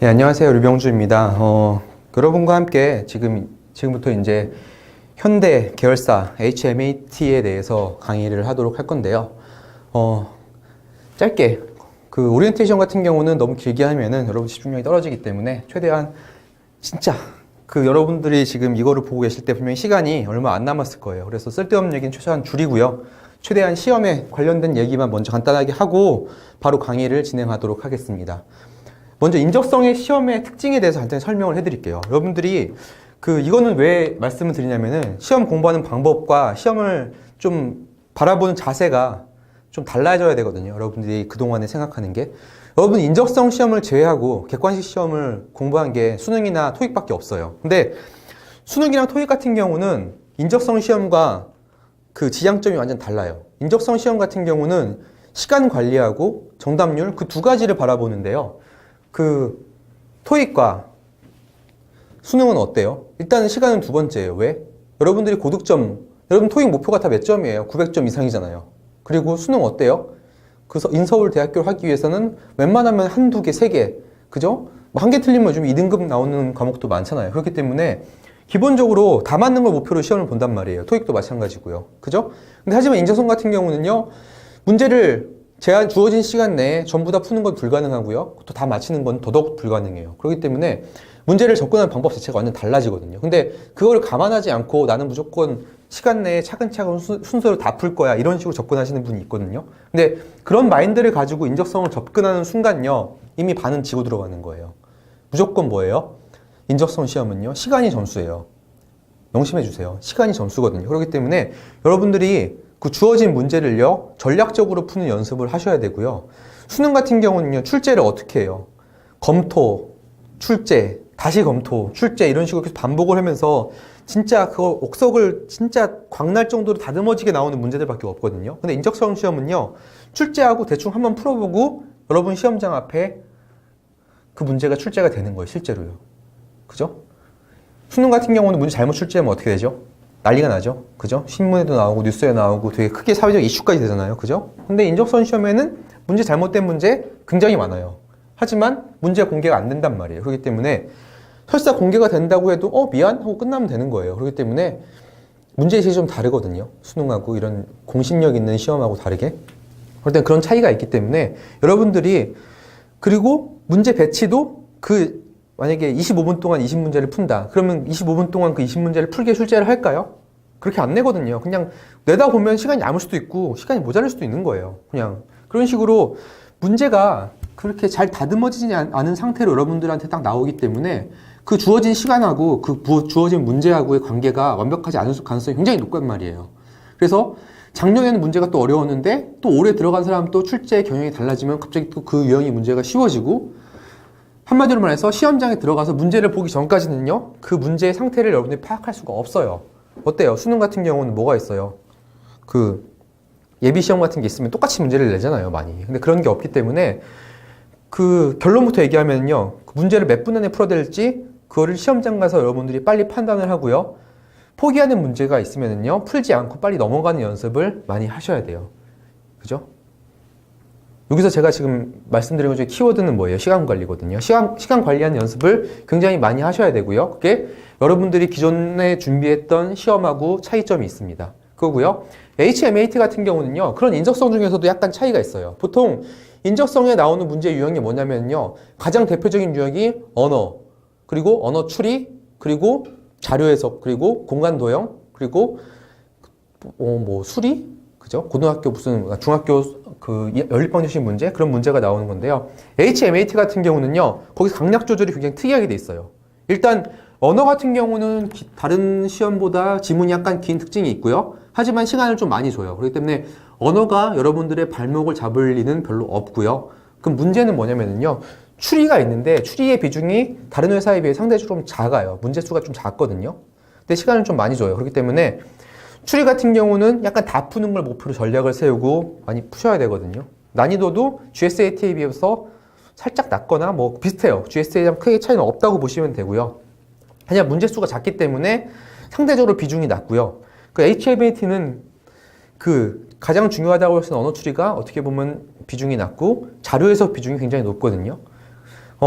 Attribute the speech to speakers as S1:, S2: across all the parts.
S1: 네, 안녕하세요. 류병주입니다. 여러분과 함께 지금부터 이제 현대 계열사 HMAT에 대해서 강의를 하도록 할 건데요. 짧게, 오리엔테이션 같은 경우는 너무 길게 하면은 여러분 집중력이 떨어지기 때문에 최대한 진짜 여러분들이 지금 이거를 보고 계실 때 분명히 시간이 얼마 안 남았을 거예요. 그래서 쓸데없는 얘기는 최소한 줄이고요. 최대한 시험에 관련된 얘기만 먼저 간단하게 하고 바로 강의를 진행하도록 하겠습니다. 먼저 인적성의 시험의 특징에 대해서 간단히 설명을 해드릴게요. 여러분들이 이거는 왜 말씀을 드리냐면은 시험 공부하는 방법과 시험을 좀 바라보는 자세가 좀 달라져야 되거든요. 여러분들이 그동안에 생각하는 게. 여러분 인적성 시험을 제외하고 객관식 시험을 공부한 게 수능이나 토익밖에 없어요. 근데 수능이랑 토익 같은 경우는 인적성 시험과 지향점이 완전 달라요. 인적성 시험 같은 경우는 시간 관리하고 정답률 그 두 가지를 바라보는데요. 토익과 수능은 어때요? 일단은 시간은 두 번째예요. 왜? 여러분들이 여러분 토익 목표가 다 몇 점이에요? 900점 이상이잖아요. 그리고 수능 어때요? 그래서 인서울 대학교를 하기 위해서는 웬만하면 한두 개, 세 개, 그죠? 한 개 틀리면 요즘 2등급 나오는 과목도 많잖아요. 그렇기 때문에 기본적으로 다 맞는 걸 목표로 시험을 본단 말이에요. 토익도 마찬가지고요. 그죠? 근데 하지만 인적성 같은 경우는요, 문제를 주어진 시간 내에 전부 다 푸는 건 불가능하고요. 또 다 맞히는 건 더더욱 불가능해요. 그렇기 때문에 문제를 접근하는 방법 자체가 완전 달라지거든요. 근데 그걸 감안하지 않고 나는 무조건 시간 내에 차근차근 순서를 다 풀 거야. 이런 식으로 접근하시는 분이 있거든요. 근데 그런 마인드를 가지고 인적성을 접근하는 순간요, 이미 반은 지고 들어가는 거예요. 무조건 뭐예요? 인적성 시험은요, 시간이 점수예요. 명심해 주세요. 시간이 점수거든요. 그렇기 때문에 여러분들이 주어진 문제를요, 전략적으로 푸는 연습을 하셔야 되고요. 수능 같은 경우는요, 출제를 어떻게 해요? 검토, 출제, 다시 검토, 출제 이런 식으로 계속 반복을 하면서 진짜 그거 옥석을 진짜 광날 정도로 다듬어지게 나오는 문제들밖에 없거든요. 근데 인적성 시험은요, 출제하고 대충 한번 풀어보고 여러분 시험장 앞에 그 문제가 출제가 되는 거예요, 실제로요. 그죠? 수능 같은 경우는 문제 잘못 출제하면 어떻게 되죠? 난리가 나죠. 그죠? 신문에도 나오고 뉴스에 나오고 되게 크게 사회적 이슈까지 되잖아요. 그죠? 근데 인적성 시험에는 잘못된 문제 굉장히 많아요. 하지만 문제 공개가 안 된단 말이에요. 그렇기 때문에 설사 공개가 된다고 해도 미안? 하고 끝나면 되는 거예요. 그렇기 때문에 문제의식이 좀 다르거든요. 수능하고 이런 공신력 있는 시험하고 다르게. 그럴 땐 그런 차이가 있기 때문에 여러분들이, 그리고 문제 배치도 만약에 25분 동안 20문제를 푼다. 그러면 25분 동안 그 20문제를 풀게 출제를 할까요? 그렇게 안 내거든요. 그냥 내다 보면 시간이 남을 수도 있고 시간이 모자랄 수도 있는 거예요. 그냥 그런 식으로 문제가 그렇게 잘 다듬어지지 않은 상태로 여러분들한테 딱 나오기 때문에 그 주어진 시간하고 주어진 문제하고의 관계가 완벽하지 않을 가능성이 굉장히 높단 말이에요. 그래서 작년에는 문제가 또 어려웠는데 또 올해 들어간 사람 또 출제 경향이 달라지면 갑자기 또 그 유형이 문제가 쉬워지고, 한마디로 말해서 시험장에 들어가서 문제를 보기 전까지는요, 그 문제의 상태를 여러분들이 파악할 수가 없어요. 어때요? 수능 같은 경우는 뭐가 있어요? 예비시험 같은 게 있으면 똑같이 문제를 내잖아요, 많이. 근데 그런 게 없기 때문에 결론부터 얘기하면요, 문제를 몇 분 안에 풀어야 될지 그거를 시험장 가서 여러분들이 빨리 판단을 하고요, 포기하는 문제가 있으면요, 풀지 않고 빨리 넘어가는 연습을 많이 하셔야 돼요. 그죠? 여기서 제가 지금 말씀드린 것 중에 키워드는 뭐예요? 시간 관리거든요. 시간 관리하는 연습을 굉장히 많이 하셔야 되고요. 그게 여러분들이 기존에 준비했던 시험하고 차이점이 있습니다. 그거고요. HMAT 같은 경우는요, 그런 인적성 중에서도 약간 차이가 있어요. 보통 인적성에 나오는 문제 유형이 뭐냐면요, 가장 대표적인 유형이 언어, 그리고 언어 추리, 그리고 자료 해석, 그리고 공간 도형, 그리고 수리? 그죠? 고등학교 중학교 연립방정식 문제? 그런 문제가 나오는 건데요. HMAT 같은 경우는요, 거기서 강약 조절이 굉장히 특이하게 돼 있어요. 일단, 언어 같은 경우는 다른 시험보다 지문이 약간 긴 특징이 있고요. 하지만 시간을 좀 많이 줘요. 그렇기 때문에 언어가 여러분들의 발목을 잡을 리는 별로 없고요. 그럼 문제는 뭐냐면요, 추리가 있는데 추리의 비중이 다른 회사에 비해 상대적으로 좀 작아요. 문제 수가 좀 작거든요. 근데 시간을 좀 많이 줘요. 그렇기 때문에 추리 같은 경우는 약간 다 푸는 걸 목표로 전략을 세우고 많이 푸셔야 되거든요. 난이도도 GSAT에 비해서 살짝 낮거나 비슷해요. GSA랑 크게 차이는 없다고 보시면 되고요. 그냥 문제 수가 작기 때문에 상대적으로 비중이 낮고요. HMAT는 가장 중요하다고 할 수 있는 언어 추리가 어떻게 보면 비중이 낮고 자료 해석 비중이 굉장히 높거든요.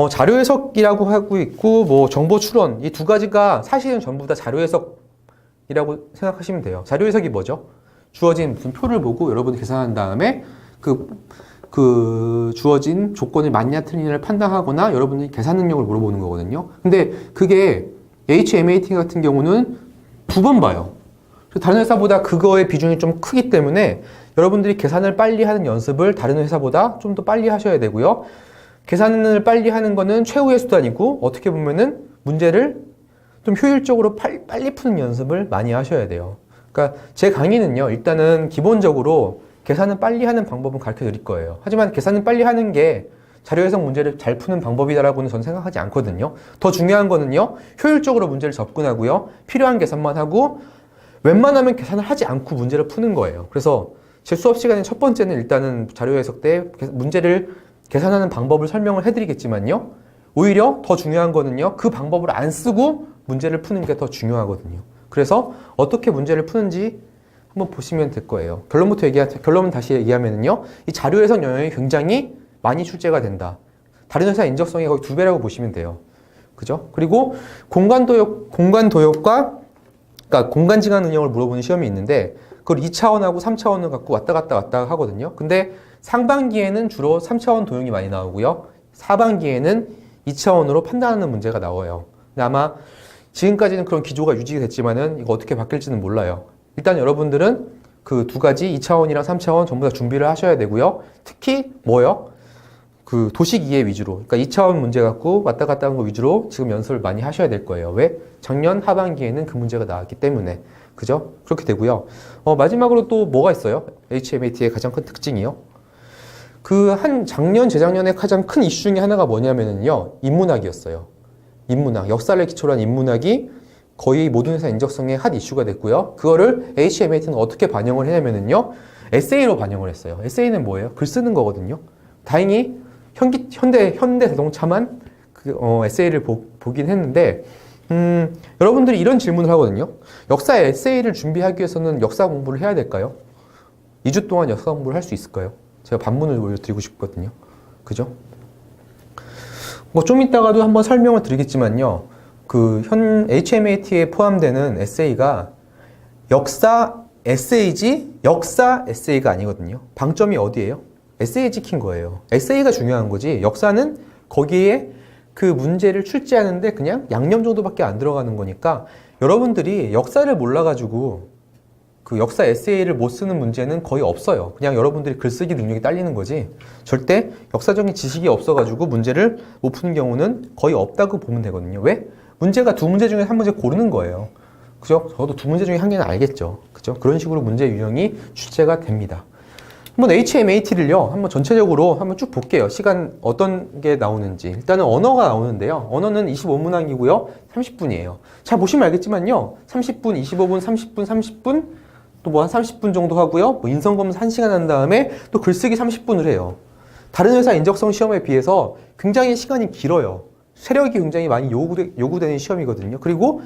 S1: 자료 해석이라고 하고 있고, 뭐, 정보 추론. 이 두 가지가 사실은 전부 다 자료 해석이라고 생각하시면 돼요. 자료 해석이 뭐죠? 주어진 무슨 표를 보고 여러분이 계산한 다음에 그 주어진 조건이 맞냐 틀리냐를 판단하거나 여러분들이 계산 능력을 물어보는 거거든요. 근데 그게 HMAT 같은 경우는 2번 봐요. 다른 회사보다 그거의 비중이 좀 크기 때문에 여러분들이 계산을 빨리 하는 연습을 다른 회사보다 좀 더 빨리 하셔야 되고요. 계산을 빨리 하는 거는 최후의 수단이고, 어떻게 보면은 문제를 좀 효율적으로 빨리 푸는 연습을 많이 하셔야 돼요. 그러니까 제 강의는요, 일단은 기본적으로 계산을 빨리 하는 방법은 가르쳐 드릴 거예요. 하지만 계산을 빨리 하는 게 자료 해석 문제를 잘 푸는 방법이다라고는 저는 생각하지 않거든요. 더 중요한 거는요, 효율적으로 문제를 접근하고요, 필요한 계산만 하고, 웬만하면 계산을 하지 않고 문제를 푸는 거예요. 그래서 제 수업 시간의 첫 번째는 일단은 자료 해석 때 문제를 계산하는 방법을 설명을 해드리겠지만요, 오히려 더 중요한 거는요, 그 방법을 안 쓰고 문제를 푸는 게 더 중요하거든요. 그래서 어떻게 문제를 푸는지 한번 보시면 될 거예요. 결론은 다시 얘기하면요, 이 자료 해석 영역이 굉장히 많이 출제가 된다. 다른 회사 인적성이 거의 2배라고 보시면 돼요. 그죠? 그리고 공간 도역과 그러니까 공간 지각 능력을 물어보는 시험이 있는데, 그걸 2차원하고 3차원을 갖고 왔다 갔다 하거든요. 근데 상반기에는 주로 3차원 도형이 많이 나오고요, 하반기에는 2차원으로 판단하는 문제가 나와요. 근데 아마 지금까지는 그런 기조가 유지가 됐지만은 이거 어떻게 바뀔지는 몰라요. 일단 여러분들은 그 두 가지 2차원이랑 3차원 전부 다 준비를 하셔야 되고요. 특히 뭐요? 그 도식 이해 위주로, 그러니까 2차원 문제 갖고 왔다 갔다 하는 거 위주로 지금 연습을 많이 하셔야 될 거예요. 왜? 작년 하반기에는 그 문제가 나왔기 때문에. 그죠? 그렇게 되고요. 마지막으로 또 뭐가 있어요? HMAT의 가장 큰 특징이요. 작년, 재작년에 가장 큰 이슈 중에 하나가 뭐냐면요, 인문학이었어요. 인문학, 역사를 기초로 한 인문학이 거의 모든 회사 인적성의 핫 이슈가 됐고요. 그거를 HMAT는 어떻게 반영을 했냐면요, 에세이로 반영을 했어요. 에세이는 뭐예요? 글 쓰는 거거든요. 다행히 현대 자동차만 에세이를 보긴 했는데, 여러분들이 이런 질문을 하거든요. 역사 에세이를 준비하기 위해서는 역사 공부를 해야 될까요? 2주 동안 역사 공부를 할 수 있을까요? 제가 반문을 올려드리고 싶거든요. 그죠? 뭐 좀 이따가도 한번 설명을 드리겠지만요, HMAT에 포함되는 에세이가 역사 에세이지 역사 에세이가 아니거든요. 방점이 어디예요? 에세이 찍힌 거예요. 에세이가 중요한 거지, 역사는 거기에 그 문제를 출제하는데 그냥 양념 정도밖에 안 들어가는 거니까, 여러분들이 역사를 몰라가지고 그 역사 에세이를 못 쓰는 문제는 거의 없어요. 그냥 여러분들이 글쓰기 능력이 딸리는 거지, 절대 역사적인 지식이 없어가지고 문제를 못 푸는 경우는 거의 없다고 보면 되거든요. 왜? 문제가 2문제 중에 1문제 고르는 거예요. 그죠? 저도 2문제 중에 1개는 알겠죠. 그죠? 그런 식으로 문제 유형이 출제가 됩니다. 한번 HMAT를요, 한번 전체적으로 한번 쭉 볼게요. 시간 어떤 게 나오는지. 일단은 언어가 나오는데요. 언어는 25문항이고요. 30분이에요. 잘 보시면 알겠지만요, 30분, 25분, 30분, 30분, 또 뭐 한 30분 정도 하고요. 뭐 인성검사 1시간 한 다음에 또 글쓰기 30분을 해요. 다른 회사 인적성 시험에 비해서 굉장히 시간이 길어요. 세력이 굉장히 많이 요구되는 시험이거든요. 그리고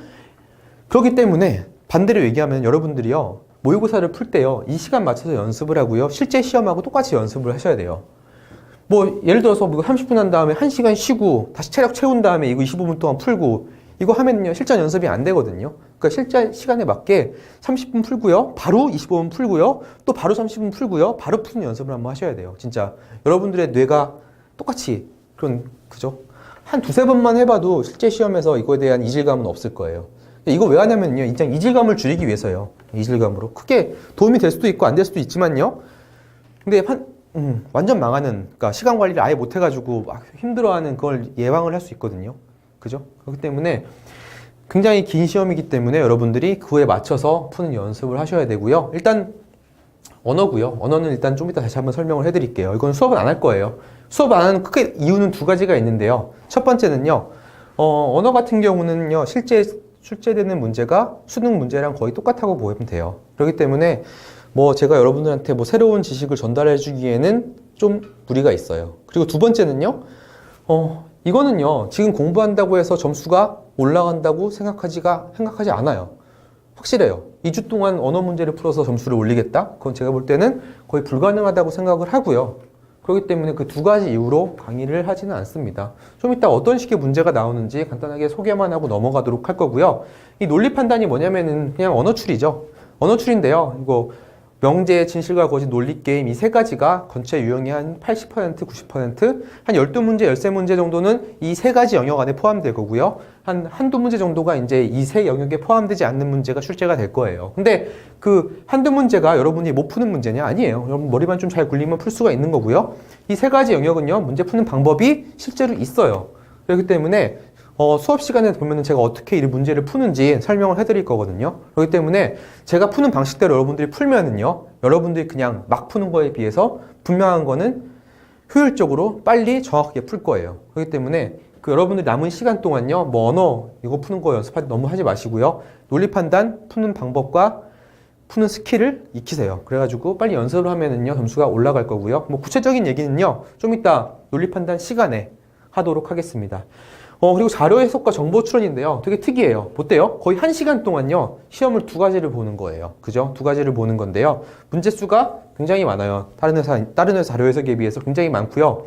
S1: 그렇기 때문에 반대로 얘기하면 여러분들이요, 모의고사를 풀 때요, 이 시간 맞춰서 연습을 하고요, 실제 시험하고 똑같이 연습을 하셔야 돼요. 뭐 예를 들어서 뭐 30분 한 다음에 1시간 쉬고 다시 체력 채운 다음에 이거 25분 동안 풀고, 이거 하면요 실전 연습이 안 되거든요. 그러니까 실제 시간에 맞게 30분 풀고요, 바로 25분 풀고요, 또 바로 30분 풀고요, 바로 푸는 연습을 한번 하셔야 돼요. 진짜 여러분들의 뇌가 똑같이 그죠? 한 2-3번만 해봐도 실제 시험에서 이거에 대한 이질감은 없을 거예요. 이거 왜 하냐면요, 진짜 이질감을 줄이기 위해서요. 이질감으로 크게 도움이 될 수도 있고 안 될 수도 있지만요, 근데 완전 망하는, 그러니까 시간 관리를 아예 못 해가지고 막 힘들어하는 그걸 예방을 할 수 있거든요. 그죠? 그렇기 때문에 굉장히 긴 시험이기 때문에 여러분들이 그거에 맞춰서 푸는 연습을 하셔야 되고요. 일단 언어고요. 언어는 일단 좀 이따 다시 한번 설명을 해드릴게요. 이건 수업은 안 할 거예요. 수업 안 하는 크게 이유는 2가지가 있는데요. 첫 번째는요, 언어 같은 경우는요, 실제 출제되는 문제가 수능 문제랑 거의 똑같다고 보면 돼요. 그렇기 때문에 뭐 제가 여러분들한테 뭐 새로운 지식을 전달해 주기에는 좀 무리가 있어요. 그리고 2번째는요, 이거는요, 지금 공부한다고 해서 점수가 올라간다고 생각하지 않아요. 확실해요. 2주 동안 언어 문제를 풀어서 점수를 올리겠다? 그건 제가 볼 때는 거의 불가능하다고 생각을 하고요. 그렇기 때문에 그 두 가지 이유로 강의를 하지는 않습니다. 좀 이따 어떤 식의 문제가 나오는지 간단하게 소개만 하고 넘어가도록 할 거고요. 이 논리 판단이 뭐냐면은 그냥 언어 추리죠. 언어 추리인데요. 이거 명제, 진실과 거짓, 논리 게임 이 세 가지가 전체 유형의 한 80%, 90%, 한 12문제, 13문제 정도는 이 세 가지 영역 안에 포함될 거고요. 한두 문제 정도가 이제 이 세 영역에 포함되지 않는 문제가 출제가 될 거예요. 근데 그 한두 문제가 여러분이 못 푸는 문제냐? 아니에요. 여러분 머리만 좀 잘 굴리면 풀 수가 있는 거고요. 이 세 가지 영역은요, 문제 푸는 방법이 실제로 있어요. 그렇기 때문에 수업 시간에 보면은 제가 어떻게 이 문제를 푸는지 설명을 해드릴 거거든요. 그렇기 때문에 제가 푸는 방식대로 여러분들이 풀면은요, 여러분들이 그냥 막 푸는 거에 비해서 분명한 거는 효율적으로 빨리 정확하게 풀 거예요. 그렇기 때문에 그 여러분들 남은 시간 동안요, 뭐 언어 이거 푸는 거 연습하지 너무 하지 마시고요. 논리 판단 푸는 방법과 푸는 스킬을 익히세요. 그래가지고 빨리 연습을 하면은요, 점수가 올라갈 거고요. 뭐 구체적인 얘기는요, 좀 이따 논리 판단 시간에 하도록 하겠습니다. 그리고 자료 해석과 정보 추론인데요. 되게 특이해요. 보때요? 거의 1시간 동안요, 시험을 두 가지를 보는 거예요. 그죠? 두 가지를 보는 건데요. 문제 수가 굉장히 많아요. 다른 회사 자료 해석에 비해서 굉장히 많고요.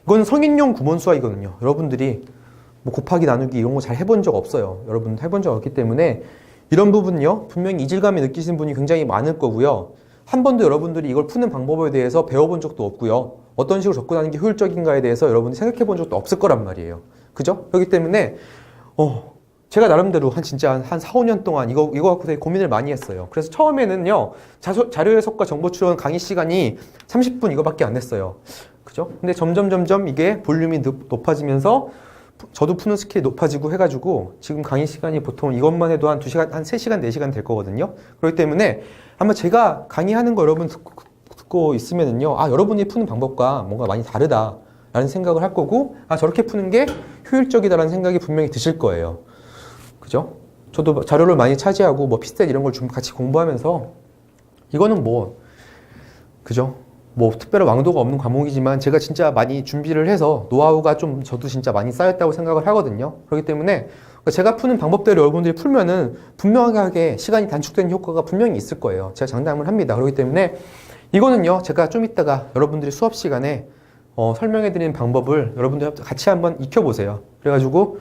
S1: 이건 성인용 구몬 수학이거든요. 여러분들이 뭐 곱하기 나누기 이런 거 잘 해본 적 없어요. 여러분 해본 적 없기 때문에 이런 부분요, 분명히 이질감이 느끼시는 분이 굉장히 많을 거고요. 한 번도 여러분들이 이걸 푸는 방법에 대해서 배워본 적도 없고요. 어떤 식으로 접근하는 게 효율적인가에 대해서 여러분이 생각해 본 적도 없을 거란 말이에요. 그죠? 그렇기 때문에 제가 나름대로 진짜 한 4, 5년 동안 이거 갖고 되게 고민을 많이 했어요. 그래서 처음에는요, 자료 해석과 정보 추론 강의 시간이 30분 이거밖에 안 됐어요. 그죠? 근데 점점 이게 볼륨이 높아지면서 저도 푸는 스킬이 높아지고 해가지고 지금 강의 시간이 보통 이것만 해도 한 2시간, 한 3시간, 4시간 될 거거든요. 그렇기 때문에 아마 제가 강의하는 거 여러분 듣고 있으면은요, 여러분이 푸는 방법과 뭔가 많이 다르다 라는 생각을 할 거고, 저렇게 푸는 게 효율적이다라는 생각이 분명히 드실 거예요. 그죠? 저도 자료를 많이 차지하고 뭐 피스텔 이런 걸 좀 같이 공부하면서 이거는 그죠? 특별한 왕도가 없는 과목이지만 제가 진짜 많이 준비를 해서 노하우가 좀 저도 진짜 많이 쌓였다고 생각을 하거든요. 그렇기 때문에 제가 푸는 방법대로 여러분들이 풀면은 분명하게 시간이 단축되는 효과가 분명히 있을 거예요. 제가 장담을 합니다. 그렇기 때문에 이거는요, 제가 좀 이따가 여러분들이 수업 시간에 설명해 드리는 방법을 여러분들 같이 한번 익혀보세요. 그래가지고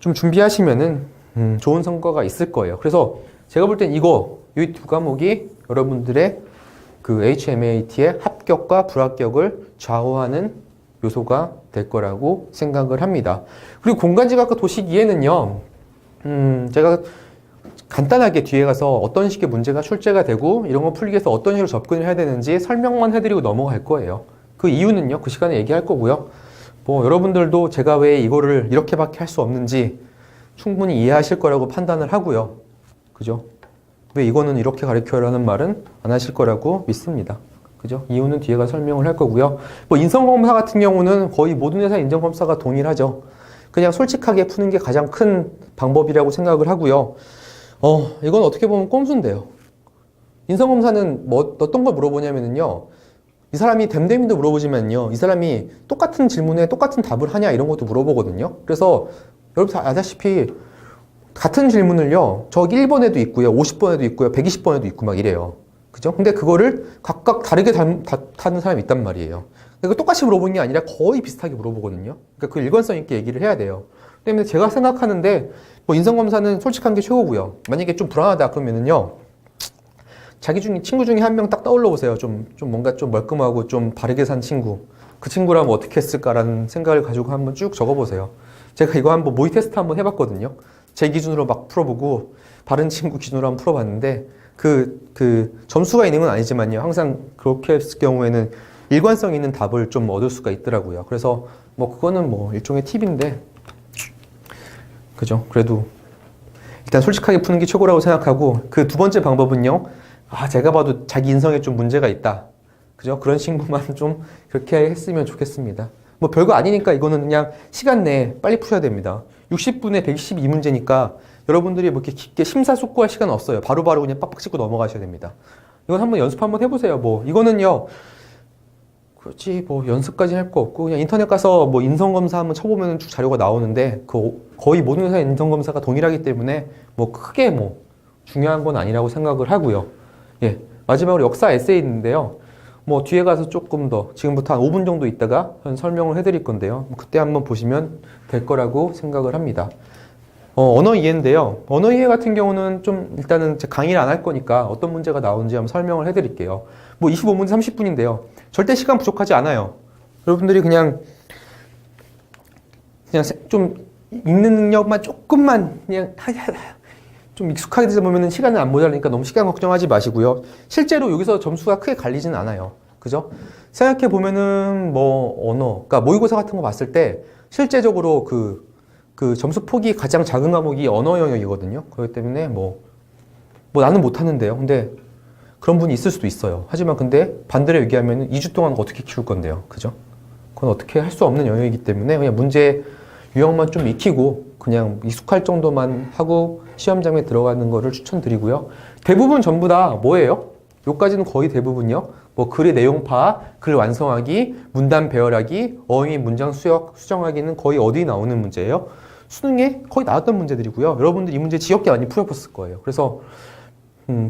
S1: 좀 준비하시면은 좋은 성과가 있을 거예요. 그래서 제가 볼 땐 이 두 과목이 여러분들의 그 HMAT의 합격과 불합격을 좌우하는 요소가 될 거라고 생각을 합니다. 그리고 공간지각과 도시기에는요, 제가 간단하게 뒤에 가서 어떤 식의 문제가 출제가 되고 이런 거 풀기 위해서 어떤 식으로 접근을 해야 되는지 설명만 해드리고 넘어갈 거예요. 그 이유는요, 그 시간에 얘기할 거고요. 여러분들도 제가 왜 이거를 이렇게밖에 할 수 없는지 충분히 이해하실 거라고 판단을 하고요. 그죠? 왜 이거는 이렇게 가르쳐라는 말은 안 하실 거라고 믿습니다. 그죠? 이유는 뒤에 가서 설명을 할 거고요. 인성검사 같은 경우는 거의 모든 회사 인성검사가 동일하죠. 그냥 솔직하게 푸는 게 가장 큰 방법이라고 생각을 하고요. 이건 어떻게 보면 꼼수인데요. 인성검사는 어떤 걸 물어보냐면요, 이 사람이 댐댐이도 물어보지만요, 이 사람이 똑같은 질문에 똑같은 답을 하냐 이런 것도 물어보거든요. 그래서 여러분 다 아다시피 같은 질문을요, 저 1번에도 있고요, 50번에도 있고요, 120번에도 있고 막 이래요. 그죠? 근데 그거를 각각 다르게 타는 사람이 있단 말이에요. 그러니까 똑같이 물어보는 게 아니라 거의 비슷하게 물어보거든요. 그러니까 그 일관성 있게 얘기를 해야 돼요. 때문에 제가 생각하는데 인성검사는 솔직한 게 최고고요. 만약에 좀 불안하다 그러면은요, 자기 중에 친구 중에 한 명 딱 떠올려 보세요. 좀 뭔가 좀 멀끔하고 좀 바르게 산 친구. 그 친구라면 어떻게 했을까라는 생각을 가지고 한번 쭉 적어보세요. 제가 이거 한번 모의 테스트 한번 해봤거든요. 제 기준으로 막 풀어보고 다른 친구 기준으로 한번 풀어봤는데 그 점수가 있는 건 아니지만요. 항상 그렇게 했을 경우에는 일관성 있는 답을 좀 얻을 수가 있더라고요. 그래서 그거는 일종의 팁인데, 그죠? 그래도 일단 솔직하게 푸는 게 최고라고 생각하고, 그 두 번째 방법은요, 제가 봐도 자기 인성에 좀 문제가 있다. 그죠? 그런 친구만 좀 그렇게 했으면 좋겠습니다. 별거 아니니까 이거는 그냥 시간 내에 빨리 푸셔야 됩니다. 60분에 112문제니까 여러분들이 이렇게 깊게 심사숙고할 시간 없어요. 바로바로 그냥 빡빡 짚고 넘어가셔야 됩니다. 이건 한번 연습 한번 해보세요. 이거는요, 그렇지, 연습까지 할 거 없고, 그냥 인터넷 가서 인성검사 한번 쳐보면 쭉 자료가 나오는데, 거의 모든 회사 인성검사가 동일하기 때문에, 크게 중요한 건 아니라고 생각을 하고요. 예. 마지막으로 역사 에세이 있는데요. 뭐 뒤에 가서 조금 더 지금부터 한 5분 정도 있다가 설명을 해드릴 건데요. 그때 한번 보시면 될 거라고 생각을 합니다. 언어 이해인데요. 언어 이해 같은 경우는 좀 일단은 강의를 안 할 거니까 어떤 문제가 나오는지 한번 설명을 해드릴게요. 뭐 25분, 30분인데요. 절대 시간 부족하지 않아요. 여러분들이 그냥 좀 읽는 능력만 조금만 그냥 좀 익숙하게 되다 보면 시간은 안 모자라니까 너무 시간 걱정하지 마시고요. 실제로 여기서 점수가 크게 갈리지는 않아요. 그죠? 생각해 보면은 뭐 언어, 그러니까 모의고사 같은 거 봤을 때 실제적으로 그 점수 폭이 가장 작은 과목이 언어 영역이거든요. 그렇기 때문에 뭐 나는 못하는데요. 근데 그런 분이 있을 수도 있어요. 하지만 근데 반대로 얘기하면 2주 동안 어떻게 키울 건데요. 그죠? 그건 어떻게 할 수 없는 영역이기 때문에 그냥 문제 유형만 좀 익히고 그냥 익숙할 정도만 하고 시험장에 들어가는 거를 추천드리고요. 대부분 전부 다 뭐예요? 요까지는 거의 대부분요. 뭐 글의 내용 파악, 글 완성하기, 문단 배열하기, 어휘 문장 수정하기는 거의 어디 나오는 문제예요? 수능에 거의 나왔던 문제들이고요. 여러분들 이 문제 지겹게 많이 풀어봤을 거예요. 그래서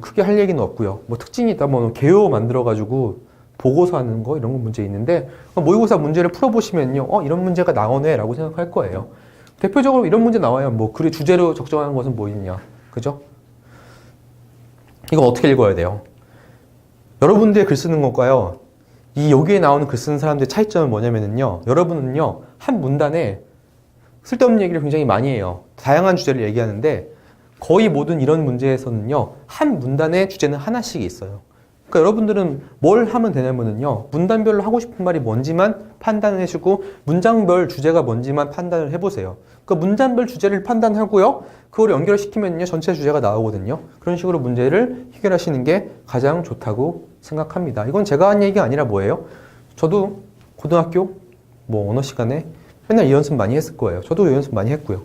S1: 크게 할 얘기는 없고요. 뭐 특징이 있다, 뭐 개요 만들어가지고 보고서 하는 거 이런 거 문제 있는데 모의고사 문제를 풀어보시면요, 이런 문제가 나오네라고 생각할 거예요. 대표적으로 이런 문제 나와요. 뭐 글의 주제로 적정하는 것은 뭐 있냐, 그죠? 이거 어떻게 읽어야 돼요? 여러분들의 글 쓰는 것과요, 여기에 나오는 글 쓰는 사람들의 차이점은 뭐냐면요, 여러분은요 한 문단에 쓸데없는 얘기를 굉장히 많이 해요. 다양한 주제를 얘기하는데 거의 모든 이런 문제에서는요 한 문단의 주제는 하나씩 있어요. 그러니까 여러분들은 뭘 하면 되냐면요, 문단별로 하고 싶은 말이 뭔지만 판단을 해주고 문장별 주제가 뭔지만 판단을 해보세요. 그러니까 문장별 주제를 판단하고요, 그걸 연결시키면요 전체 주제가 나오거든요. 그런 식으로 문제를 해결하시는 게 가장 좋다고 생각합니다. 이건 제가 한 얘기가 아니라 뭐예요? 저도 고등학교 뭐 언어 시간에 맨날 이 연습 많이 했을 거예요. 저도 이 연습 많이 했고요.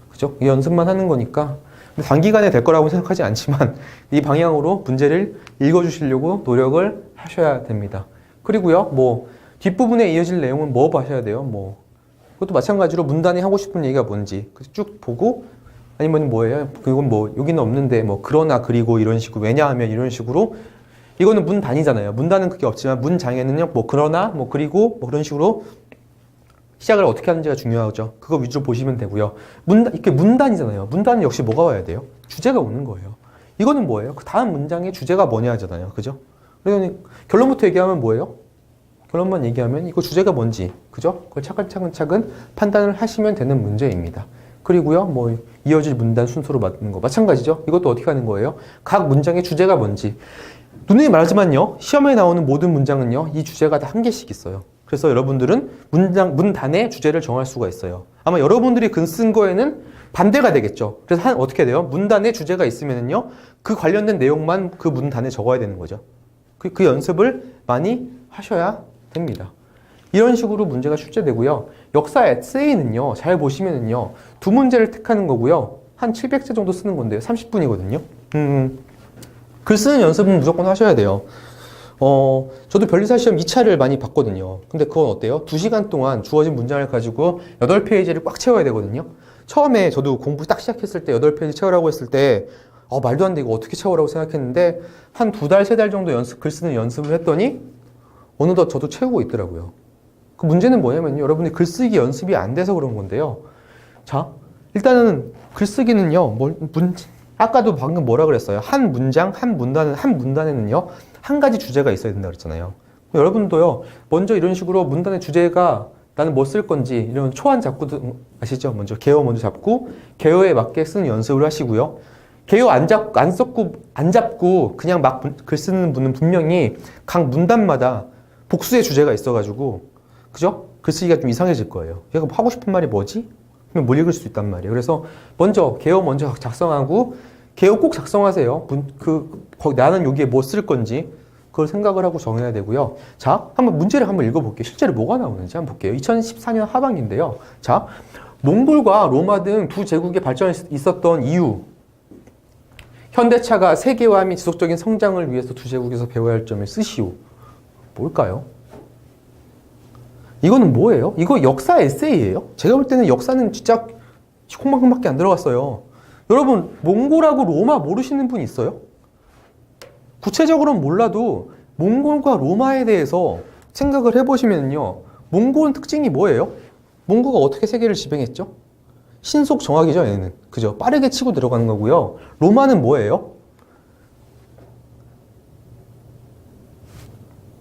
S1: 그죠? 이 연습만 하는 거니까 단기간에 될 거라고 생각하지 않지만 이 방향으로 문제를 읽어주시려고 노력을 하셔야 됩니다. 그리고요, 뭐 뒷부분에 이어질 내용은 뭐 봐셔야 돼요? 뭐 그것도 마찬가지로 문단이 하고 싶은 얘기가 뭔지 쭉 보고, 아니면 뭐예요? 그건 뭐 여기는 없는데 뭐 그러나 그리고 이런 식으로, 왜냐하면 이런 식으로, 이거는 문단이잖아요. 문단은 그게 없지만 문장에는요 뭐 그러나 뭐 그리고 뭐 그런 식으로 시작을 어떻게 하는지가 중요하죠. 그거 위주로 보시면 되고요. 이렇게 문단이잖아요. 문단은 역시 뭐가 와야 돼요? 주제가 오는 거예요. 이거는 뭐예요? 그 다음 문장의 주제가 뭐냐 하잖아요. 그죠? 그러니 결론부터 얘기하면 뭐예요? 결론만 얘기하면 이거 주제가 뭔지, 그죠? 그걸 차근차근 판단을 하시면 되는 문제입니다. 그리고요, 뭐 이어질 문단 순서로 맞는 거 마찬가지죠. 이것도 어떻게 하는 거예요? 각 문장의 주제가 뭔지. 누누이 말하지만요, 시험에 나오는 모든 문장은요, 이 주제가 다 한 개씩 있어요. 그래서 여러분들은 문단의 주제를 정할 수가 있어요. 아마 여러분들이 글 쓴 거에는 반대가 되겠죠. 그래서 어떻게 돼요? 문단의 주제가 있으면은요, 그 관련된 내용만 그 문단에 적어야 되는 거죠. 그 연습을 많이 하셔야 됩니다. 이런 식으로 문제가 출제되고요. 역사 에세이는요, 잘 보시면은요, 두 문제를 택하는 거고요. 한 700자 정도 쓰는 건데요. 30분이거든요. 글 쓰는 연습은 무조건 하셔야 돼요. 저도 변리사 시험 2차를 많이 봤거든요. 근데 그건 어때요? 2시간 동안 주어진 문장을 가지고 8페이지를 꽉 채워야 되거든요. 처음에 저도 공부 딱 시작했을 때 8페이지 채우라고 했을 때 말도 안 돼, 이거 어떻게 채우라고 생각했는데 한 2달, 3달 정도 글 쓰는 연습을 했더니 어느덧 저도 채우고 있더라고요. 그 문제는 뭐냐면요, 여러분이 글쓰기 연습이 안 돼서 그런 건데요. 자, 일단은 글쓰기는요, 아까도 방금 뭐라 그랬어요? 한 문단에는요, 한 가지 주제가 있어야 된다 그랬잖아요. 여러분도요, 먼저 이런 식으로 문단의 주제가 나는 뭐 쓸 건지, 이런 초안 잡고, 아시죠? 먼저 개요 먼저 잡고, 개요에 맞게 쓰는 연습을 하시고요. 개요 안 잡고 그냥 막 글 쓰는 분은 분명히 각 문단마다 복수의 주제가 있어가지고, 그죠? 글쓰기가 좀 이상해질 거예요. 얘가 하고 싶은 말이 뭐지? 그러면 못 읽을 수 있단 말이에요. 그래서 개요 먼저 작성하고, 개요 꼭 작성하세요. 거기 나는 여기에 뭐 쓸 건지 그걸 생각을 하고 정해야 되고요. 자, 문제를 한번 읽어볼게요. 실제로 뭐가 나오는지 한번 볼게요. 2014년 하반기인데요. 자, 몽골과 로마 등 두 제국의 발전이 있었던 이유, 현대차가 세계화 및 지속적인 성장을 위해서 두 제국에서 배워야 할 점을 쓰시오. 뭘까요? 이거는 뭐예요? 이거 역사 에세이예요? 제가 볼 때는 역사는 진짜 콩만큼밖에 안 들어갔어요. 여러분, 몽골하고 로마 모르시는 분 있어요? 구체적으로는 몰라도 몽골과 로마에 대해서 생각을 해보시면요. 몽골 특징이 뭐예요? 몽고가 어떻게 세계를 지배했죠? 신속 정확이죠, 얘는. 그죠? 빠르게 치고 들어가는 거고요. 로마는 뭐예요?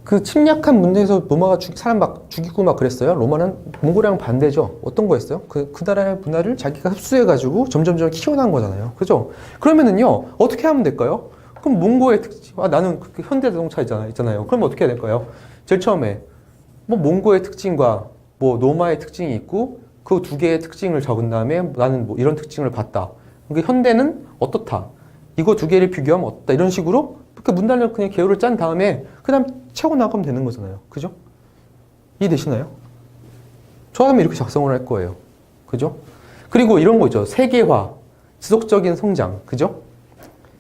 S1: 그 침략한 문제에서 로마가 사람 막 죽이고 막 그랬어요. 로마는 몽골이랑 반대죠. 어떤 거였어요? 그 나라의 문화를 자기가 흡수해가지고 점점점 키워나간 거잖아요. 그죠? 그러면은요, 어떻게 하면 될까요? 그럼 몽고의 특징, 나는 현대 자동차 있잖아요. 그럼 어떻게 해야 될까요? 제일 처음에, 뭐 몽고의 특징과 뭐 로마의 특징이 있고, 그 두 개의 특징을 적은 다음에 나는 뭐 이런 특징을 봤다. 그러니까 현대는 어떻다. 이거 두 개를 비교하면 어떻다. 이런 식으로 이렇게 문단을 그냥 개요를 짠 다음에 그 다음 채워 나가면 되는 거잖아요. 그죠? 이해되시나요? 저라면 이렇게 작성을 할 거예요. 그죠? 그리고 이런 거 있죠. 세계화, 지속적인 성장. 그죠?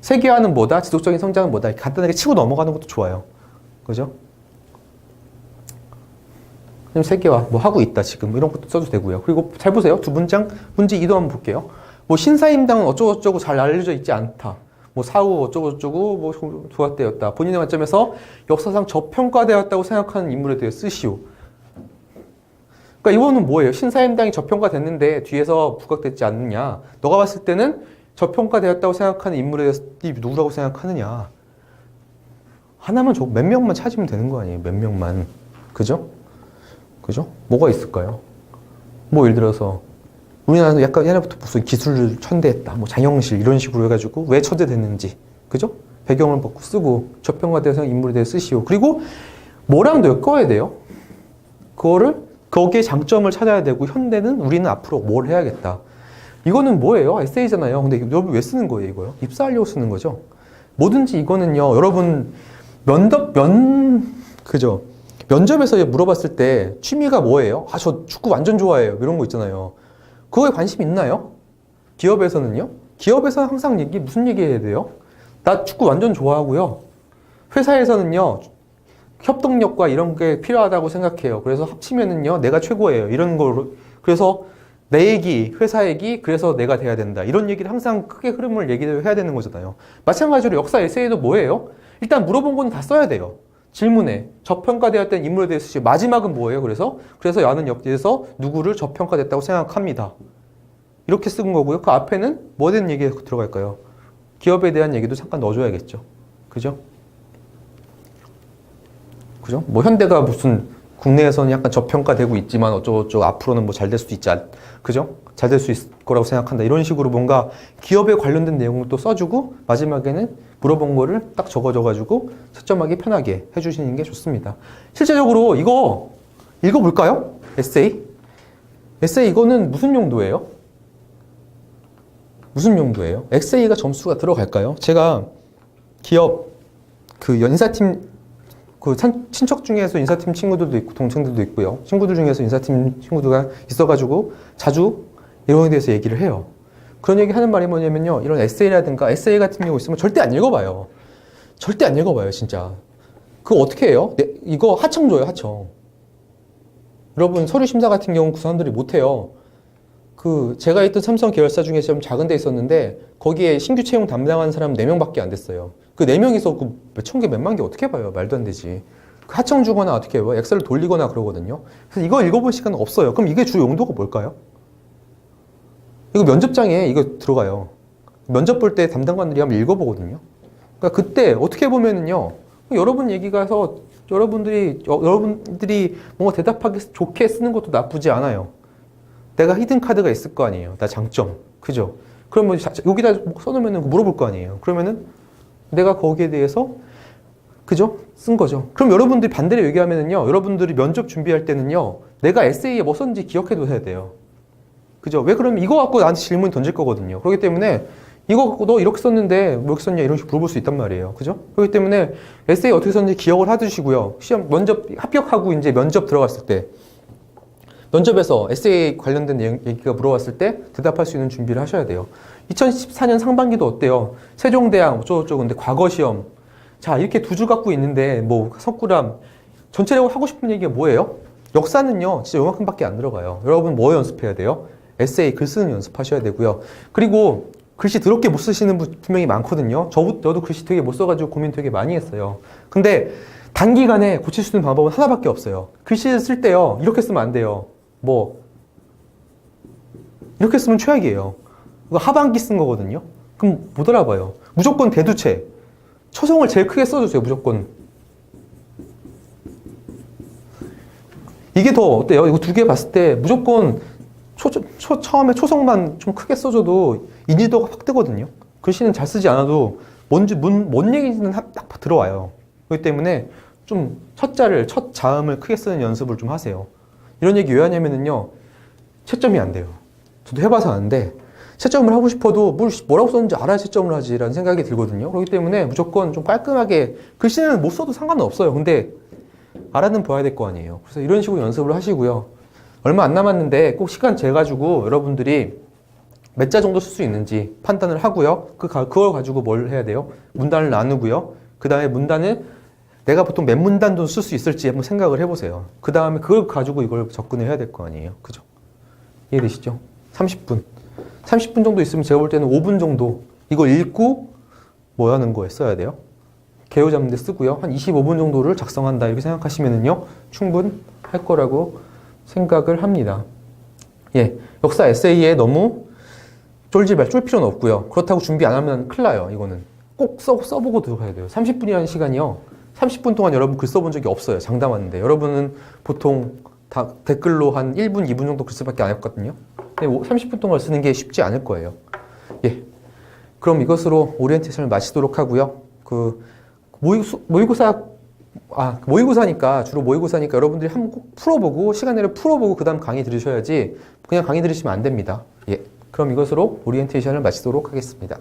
S1: 세계화는 뭐다? 지속적인 성장은 뭐다? 간단하게 치고 넘어가는 것도 좋아요. 그죠? 그럼 세계화 뭐 하고 있다 지금 이런 것도 써도 되고요. 그리고 잘 보세요. 두 문장 문제 2도 한번 볼게요. 뭐 신사임당은 어쩌고저쩌고 잘 알려져 있지 않다. 뭐 사후 어쩌고저쩌고 뭐 조각되었다. 본인의 관점에서 역사상 저평가되었다고 생각하는 인물에 대해 쓰시오. 그러니까 이거는 뭐예요? 신사임당이 저평가됐는데 뒤에서 부각됐지 않느냐. 너가 봤을 때는 저평가되었다고 생각하는 인물에 대해서 누구라고 생각하느냐. 하나만 몇 명만 찾으면 되는 거 아니에요? 몇 명만. 그죠? 그죠? 뭐가 있을까요? 뭐 예를 들어서 우리나라는 약간 옛날부터 무슨 기술을 천대했다. 뭐 장영실 이런 식으로 해가지고 왜 천대됐는지. 그죠? 배경을 벗고 쓰고 저평가되어서 인물에 대해 쓰시오. 그리고 뭐랑 엮어야 돼요? 거기에 장점을 찾아야 되고 현대는 우리는 앞으로 뭘 해야겠다. 이거는 뭐예요? 에세이잖아요. 근데 여러분 왜 쓰는 거예요, 이거요? 입사하려고 쓰는 거죠? 뭐든지 이거는요, 여러분 그죠? 면접에서 물어봤을 때 취미가 뭐예요? 저 축구 완전 좋아해요. 이런 거 있잖아요. 그거에 관심 있나요? 기업에서는요? 기업에서는 항상 무슨 얘기 해야 돼요? 나 축구 완전 좋아하고요. 회사에서는요, 협동력과 이런 게 필요하다고 생각해요. 그래서 합치면은요, 내가 최고예요. 이런 거로. 그래서 내 얘기, 회사 얘기, 그래서 내가 돼야 된다. 이런 얘기를 항상 크게 흐름을 얘기를 해야 되는 거잖아요. 마찬가지로 역사 에세이도 뭐예요? 일단 물어본 건 다 써야 돼요. 질문에 저평가되었던 인물에 대해서 쓰시고 마지막은 뭐예요? 그래서 나는 여기에서 누구를 저평가됐다고 생각합니다. 이렇게 쓴 거고요. 그 앞에는 뭐에 대한 얘기가 들어갈까요? 기업에 대한 얘기도 잠깐 넣어줘야겠죠. 그죠? 그죠? 뭐 현대가 무슨 국내에서는 약간 저평가되고 있지만 어쩌고저쩌고 앞으로는 뭐 잘 될 수도 있지 그죠? 잘 될 수 있을 거라고 생각한다. 이런 식으로 뭔가 기업에 관련된 내용을 또 써주고 마지막에는 물어본 거를 딱 적어줘가지고 채점하기 편하게 해주시는 게 좋습니다. 실제적으로 이거 읽어볼까요? 에세이 이거는 무슨 용도예요? 무슨 용도예요? 에세이가 점수가 들어갈까요? 제가 기업 그 인사팀 친척 중에서 인사팀 친구들도 있고 동생들도 있고요. 친구들 중에서 인사팀 친구들가 있어가지고 자주 이런 거에 대해서 얘기를 해요. 그런 얘기 하는 말이 뭐냐면요. 이런 에세이라든가 에세이 같은 경우 있으면 절대 안 읽어봐요. 절대 안 읽어봐요, 진짜. 그거 어떻게 해요? 이거 하청 줘요, 하청. 여러분, 서류 심사 같은 경우 그 사람들이 못해요. 제가 있던 삼성 계열사 중에 좀 작은 데 있었는데 거기에 신규 채용 담당하는 사람 4명밖에 안 됐어요. 그 4명이서 몇천 개, 몇만 개 어떻게 봐요? 말도 안 되지. 하청 주거나 어떻게 해요? 엑셀을 돌리거나 그러거든요. 그래서 이거 읽어볼 시간은 없어요. 그럼 이게 주 용도가 뭘까요? 이거 면접장에 이거 들어가요. 면접 볼 때 담당관들이 한번 읽어보거든요. 그러니까 그때 어떻게 보면은요, 여러분 얘기 가서 여러분들이 뭔가 대답하기 좋게 쓰는 것도 나쁘지 않아요. 내가 히든 카드가 있을 거 아니에요. 나 장점. 그죠? 그러면 여기다 써놓으면 물어볼 거 아니에요. 그러면은 내가 거기에 대해서 그죠? 쓴 거죠. 그럼 여러분들이 반대로 얘기하면은요, 여러분들이 면접 준비할 때는요, 내가 에세이에 뭐 썼는지 기억해둬야 돼요. 그죠? 왜 그러면 이거 갖고 나한테 질문 던질 거거든요. 그렇기 때문에 이거 너 이렇게 썼는데 뭐 이렇게 썼냐 이런 식으로 물어볼 수 있단 말이에요. 그죠? 그렇기 때문에 에세이 어떻게 썼는지 기억을 해두시고요. 시험 면접 합격하고 이제 면접 들어갔을 때 면접에서 에세이 관련된 얘기가 물어봤을 때 대답할 수 있는 준비를 하셔야 돼요. 2014년 상반기도 어때요? 세종대왕 어쩌고저쩌고 근데 과거 시험 자 이렇게 두 줄 갖고 있는데 뭐 석굴암 전체적으로 하고 싶은 얘기가 뭐예요? 역사는요 진짜 요만큼밖에 안 들어가요. 여러분 뭐 연습해야 돼요? 에세이 글 쓰는 연습하셔야 되고요. 그리고 글씨 더럽게 못 쓰시는 분 분명히 많거든요. 저도 글씨 되게 못 써가지고 고민 되게 많이 했어요. 근데 단기간에 고칠 수 있는 방법은 하나밖에 없어요. 글씨를 쓸 때요, 이렇게 쓰면 안 돼요. 뭐 이렇게 쓰면 최악이에요. 이거 하반기 쓴 거거든요. 그럼 못 알아봐요. 무조건 대두체, 초성을 제일 크게 써주세요. 무조건. 이게 더 어때요? 이거 두 개 봤을 때 무조건 처음에 초성만 좀 크게 써줘도 인지도가 확 뜨거든요. 글씨는 잘 쓰지 않아도 뭔 얘기인지는 딱 들어와요. 그렇기 때문에 좀 첫 자음을 크게 쓰는 연습을 좀 하세요. 이런 얘기 왜 하냐면요, 채점이 안 돼요. 저도 해봐서 아는데, 채점을 하고 싶어도 뭐라고 썼는지 알아야 채점을 하지라는 생각이 들거든요. 그렇기 때문에 무조건 좀 깔끔하게, 글씨는 못 써도 상관은 없어요. 근데 알아는 봐야 될 거 아니에요. 그래서 이런 식으로 연습을 하시고요. 얼마 안 남았는데 꼭 시간 재가지고 여러분들이 몇 자 정도 쓸 수 있는지 판단을 하고요. 그걸 가지고 뭘 해야 돼요? 문단을 나누고요. 그 다음에 문단을 내가 보통 몇 문단 정도 쓸 수 있을지 한번 생각을 해보세요. 그 다음에 그걸 가지고 이걸 접근을 해야 될 거 아니에요. 그죠? 이해되시죠? 30분. 30분 정도 있으면 제가 볼 때는 5분 정도 이걸 읽고 뭐 하는 거에 써야 돼요? 개요 잡는 데 쓰고요. 한 25분 정도를 작성한다 이렇게 생각하시면은요, 충분할 거라고 생각을 합니다. 예, 역사 에세이에 너무 쫄 필요는 없고요. 그렇다고 준비 안 하면 큰일 나요. 이거는 꼭 써보고 들어가야 돼요. 30분이라는 시간이요, 30분 동안 여러분 글 써본 적이 없어요. 장담하는데 여러분은 보통 다 댓글로 한 1분, 2분 정도 글 수밖에 안 했거든요. 근데 30분 동안 쓰는 게 쉽지 않을 거예요. 예, 그럼 이것으로 오리엔테이션을 마치도록 하고요. 모의고사니까, 주로 모의고사니까 여러분들이 한번 꼭 풀어보고, 시간 내로 풀어보고, 그 다음 강의 들으셔야지, 그냥 강의 들으시면 안 됩니다. 예. 그럼 이것으로 오리엔테이션을 마치도록 하겠습니다.